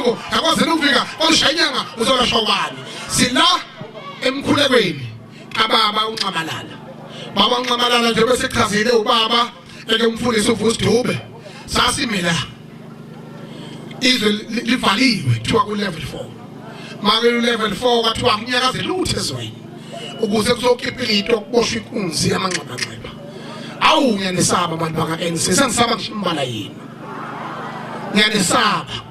umbiko akwazi ukufika kwashanyanga uzolashwa ubani sila emkhulekweni ababa unxamalala baba unxamalala nje bese chazile ubaba eke umfundisi uVusidube sasimila izwe livaliwe kuthiwa ku level 4 manje level 4 kwathiwa kunyakaze lutho ezweni ukuze kuzokhipha into kuboshwa inkunzi yamanxeba awu ngiyanesaba abantu baka ANC sengisaba ngishimbala yini ngiyanesaba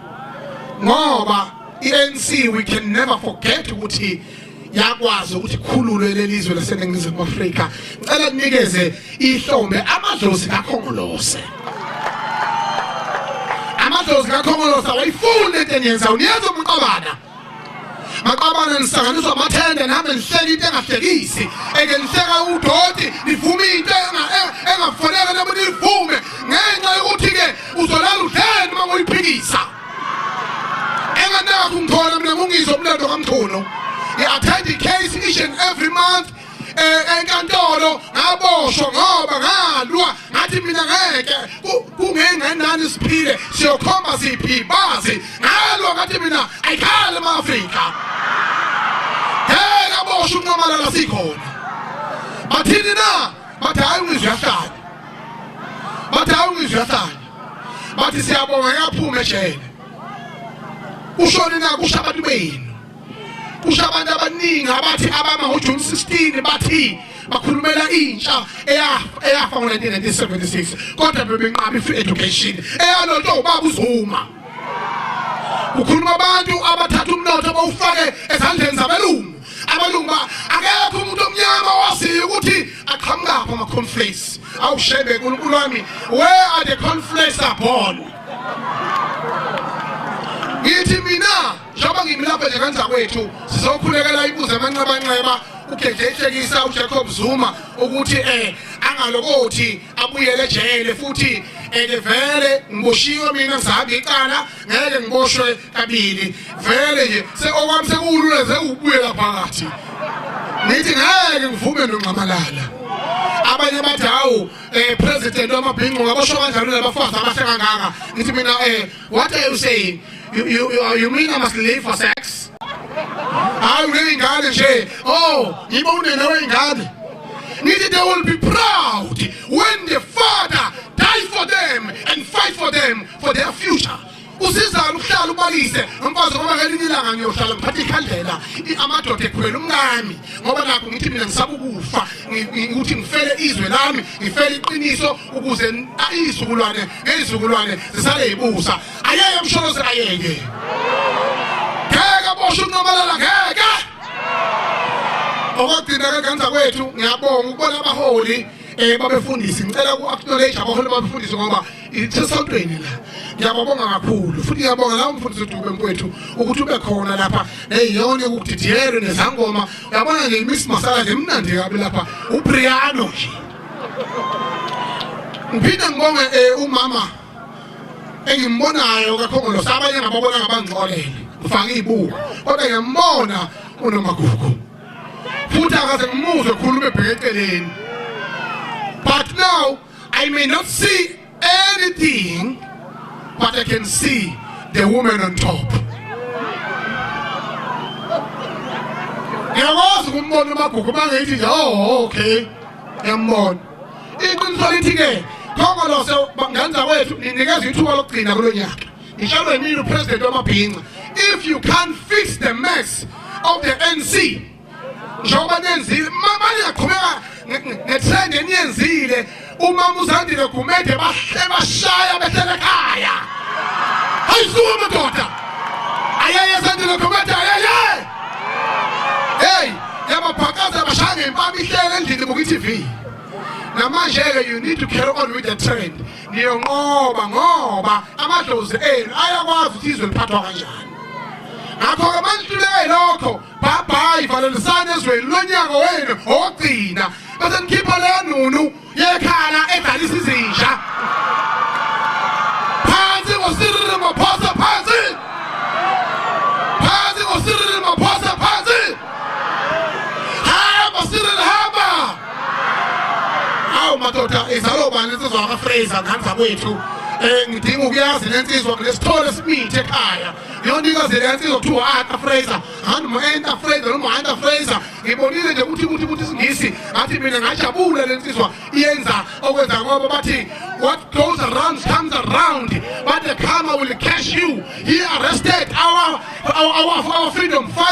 ngoba iANC we can never forget ukuthi yakwazi ukuthi khululwe lelizwe laseNingizimu Afrika ngicela kunikeze ihlombe amadlozi kaKhongolose amadlozi kaKhongolose awayifuni into enyenza uniyenza umqabana maqabana nisanganiswa amathende nami nihleka into engahlekisi eke nihleka udoti nivuma into engafanele nabo nivume ngenxa yokuthi ke uzolala udleni uma uyiphikisa enganaka ungithola mina ngungizwe umlando kaMchunu I-attend the case each and every month enkantolo ngaboshwa ngoba ngalwa ngathi mina ngeke kungenani siphile siyokhomba siphi bazi ngalwa ngathi mina ayikhali ema-Afrika ngaboshwa unqamalala sikhona bathini na bathi hayi ungizwe yahlanya bathi hayi ungizwe yahlanya bathi siyabonga yaphume ejele ushoni na kusha abantu benu kusha abantu abaningi abathi abama ngoJune 16 bathi bakhulumela intsha eyafa ngo-1976 kodwa bebenqaba i-free education eyalonto ubaba uZuma ukhuluma abantu abathatha umnotho bawufake ezandleni zabelungu abalungu akekho umuntu omnyama waziyo ukuthi aqhamukapha ama-cornflakes awushebe uNkulunkulu wami where are the cornflakes are born ngithi mina njengoba ngimilapha nje kanza kwethu sizokhulekela ibuze amanxeba uGedlehlekisa uJacob Zuma ukuthi angalokothi abuyele ejele futhi vele ngiboshiwe mina ngizahambe iqala ngeke ngiboshwe kabili vele nje okwami sekulula sekubuyela phakathi nithi ngeke ngivume nonqamalala abanye bathi hawu president wamabhinqo ngaboshwa kanjalo labafazi abahle kangaka nithi mina what are you saying you mean I must live for sex hawu ngingane nje ngibone nawe ingane nithi they will be proud when the father die for them and fight for them for their future usizana ukuhlala ubalise umfazi ngoba ngelinye ilanga ngiyohlala ngiphatha iKhandlela amadoda ekhwela umncane ngoba nakho ngithi mina ngisaba ukufa ukuthi ngifele izwe lami ngifele iqiniso ukuze izizukulwane ngezizukulwane zisale yibusa ayeke msholoze ayeke ngeke boshwe unqamalala ngeke okugcina ke kanza kwethu ngiyabonga ukubona abaholi babefundisi ngicela ku-acknowledge abaholi babefundisi ngoba isesontweni la ngiyababonga kakhulu futhi ngiyabonga lawo mfundisi uDube mkwethu ukuthi ube khona lapha neyiyona ukudidiyelwe nezangoma uyabona nje iMiss Masala nje mnandi kabi lapha uBriano nje ngiphinde ngibonge umama engimbonayo kaKhongolose abanye ngababona ngabangixolele ngifaka ibuka kodwa ngiyambona uNomagugu futhi akaze ngimuzwe khuluma ebheke eceleni. But now I may not see anything, but I can see the woman on top. Ngiyakwazi ukumbona uMagugu bangithi nje okay ngiyambona. Iqiniso lithi ke Khongolose ngenza kwethu ninikeza ithuba lokugcina kulonyaka. Ngisho yini upresident wamabhinqa, if you can't fix the mess of the NC njengoba nenzile manje yaqhubeka netrend eniyenzile umama uZandile Gumede bahle bashaya behlele ekhaya hayisuka madoda ayeye Zandile Gumede ayeye hey yabaphakaza bashaya ngempama ihlele endlini buku TV namanje ke you need to carry on with the trend niyonqoba ngoba amadlozi enu ayakwazi ukuthi izwe liphathwa kanjani. Ngakho ke manje hluleke lokho bye valelisana ezweni lonyaka wenu ogcina bese nikhipha leyo nunu yekhala edalisa izinja phansi ngosirili maphosa phansi phansi ngosirili maphosa phansi hamba sirili hamba awu madoda izalobani sizwa kaFraser nganza kwethu ngidinga ukuyazi lensizwa lesithole simithe ekhaya yonke ikaze lensizwa kuthiwa Arthur Fraser noma Enter Fraser noma Hunter Fraser ngibonile nje ukuthi isingisi ngathi mina ngajabula lensizwa iyenza okwenza ngoba bathi what goes around comes around but the karma will catch you. He arrested our freedom fighter